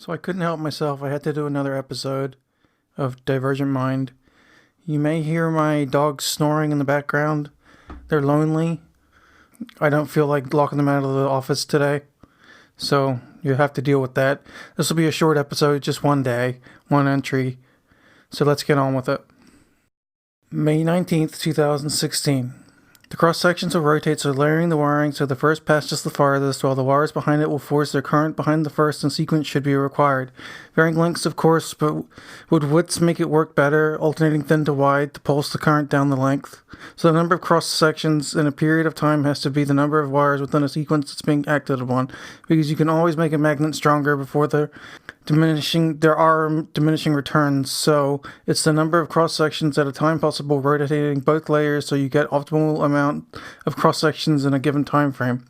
So I couldn't help myself. I had to do another episode of Divergent Mind. You may hear my dogs snoring in the background. They're lonely. I don't feel like locking them out of the office today. So you have to deal with that. This will be a short episode, just one day, one entry. So let's get on with it. May 19th, 2016. The cross-sections will rotate, so layering the wiring so the first passes the farthest, while the wires behind it will force their current behind the first, and sequence should be required. Varying lengths, of course, but would widths make it work better, alternating thin to wide to pulse the current down the length? So the number of cross-sections in a period of time has to be the number of wires within a sequence that's being acted upon, because you can always make a magnet stronger before there are diminishing returns, so it's the number of cross-sections at a time possible rotating both layers so you get optimal amount of cross-sections in a given time frame.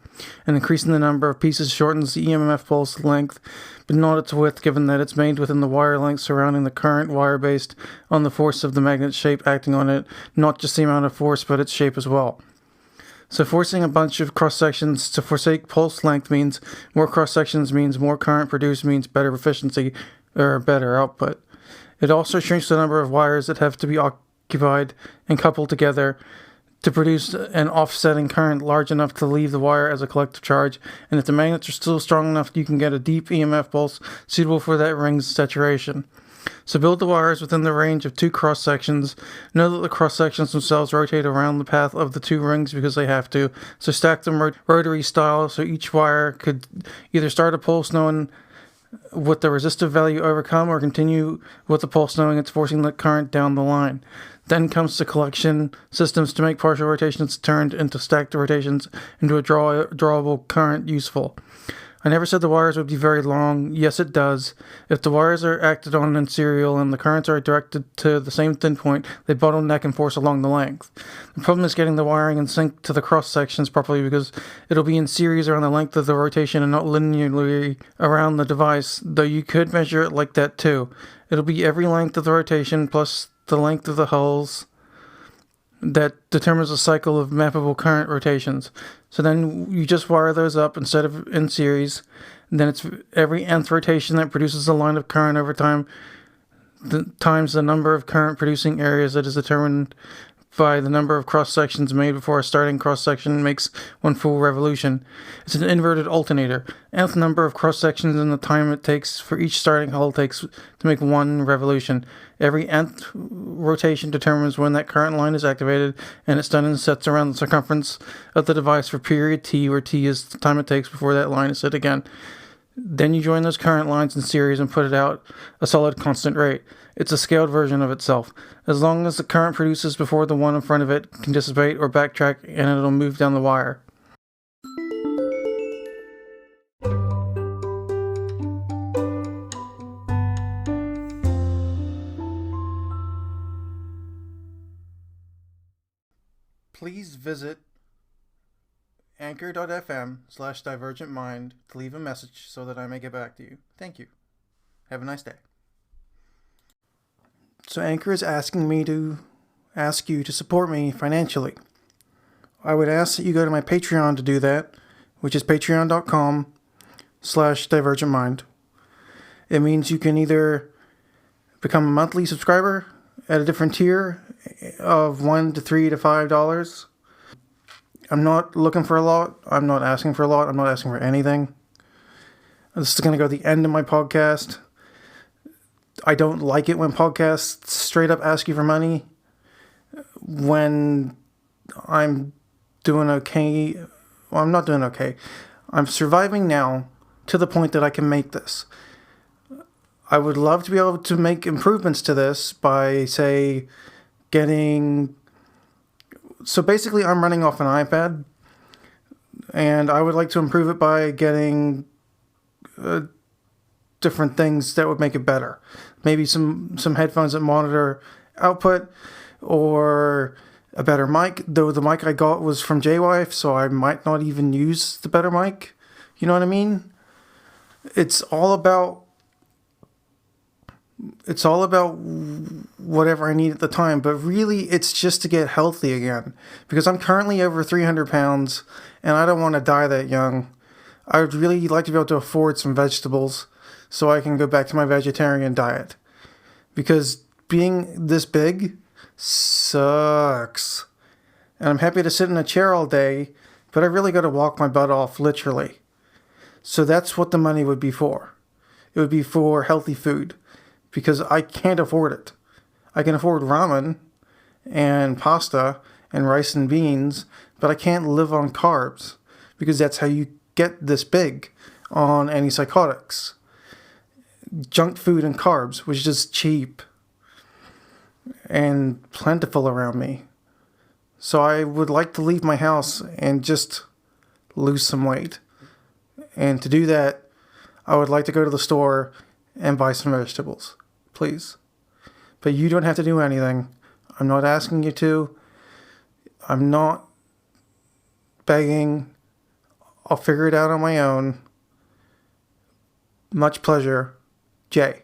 And increasing the number of pieces shortens the EMF pulse length, but not its width, given that it's made within the wire length surrounding the current wire based on the force of the magnet shape acting on it, not just the amount of force, but its shape as well. So forcing a bunch of cross-sections to forsake pulse length means more cross-sections means more current produced means better efficiency, or better output. It also shrinks the number of wires that have to be occupied and coupled together to produce an offsetting current large enough to leave the wire as a collective charge, and if the magnets are still strong enough, you can get a deep EMF pulse suitable for that ring's saturation. So build the wires within the range of two cross-sections. Know that the cross-sections themselves rotate around the path of the two rings because they have to. So stack them rotary style so each wire could either start a pulse knowing with the resistive value overcome or continue with the pulse knowing it's forcing the current down the line. Then comes the collection systems to make partial rotations turned into stacked rotations into a drawable current useful. I never said the wires would be very long. Yes, it does. If the wires are acted on in serial and the currents are directed to the same thin point, they bottleneck and force along the length. The problem is getting the wiring in sync to the cross-sections properly because it'll be in series around the length of the rotation and not linearly around the device, though you could measure it like that too. It'll be every length of the rotation plus the length of the hulls that determines the cycle of mappable current rotations. So then you just wire those up instead of in series. And then it's every nth rotation that produces a line of current over time times the number of current producing areas that is determined by the number of cross-sections made before a starting cross-section makes one full revolution. It's an inverted alternator. Nth number of cross-sections and the time it takes for each starting hull takes to make one revolution. Every nth rotation determines when that current line is activated, and it's done in sets around the circumference of the device for period t, where t is the time it takes before that line is hit again. Then you join those current lines in series and put it out a solid constant rate. It's a scaled version of itself. As long as the current produces before the one in front of it can dissipate or backtrack, and it'll move down the wire. Please visit anchor.fm/divergentmind to leave a message so that I may get back to you. Thank you. Have a nice day. So Anchor is asking me to ask you to support me financially. I would ask that you go to my Patreon to do that, which is patreon.com/divergentmind. It means you can either become a monthly subscriber at a different tier of $1 to $3 to $5. I'm not looking for a lot. I'm not asking for a lot. I'm not asking for anything. This is going to go to the end of my podcast. I don't like it when podcasts straight up ask you for money when I'm doing okay. Well, I'm not doing okay. I'm surviving now to the point that I can make this. I would love to be able to make improvements to this by, say, getting... So basically, I'm running off an iPad, and I would like to improve it by getting different things that would make it better. Maybe some headphones that monitor output, or a better mic, though the mic I got was from JWife, so I might not even use the better mic. You know what I mean? It's all about whatever I need at the time, but really it's just to get healthy again, because I'm currently over 300 pounds and I don't want to die that young. I would really like to be able to afford some vegetables, so I can go back to my vegetarian diet. Because being this big sucks. And I'm happy to sit in a chair all day, but I really got to walk my butt off, literally. So that's what the money would be for. It would be for healthy food, because I can't afford it. I can afford ramen and pasta and rice and beans, but I can't live on carbs, because that's how you get this big on antipsychotics. Junk food and carbs, which is just cheap and plentiful around me. So I would like to leave my house and just lose some weight. And to do that, I would like to go to the store and buy some vegetables, please. But you don't have to do anything. I'm not asking you to. I'm not begging. I'll figure it out on my own. Much pleasure, Jay.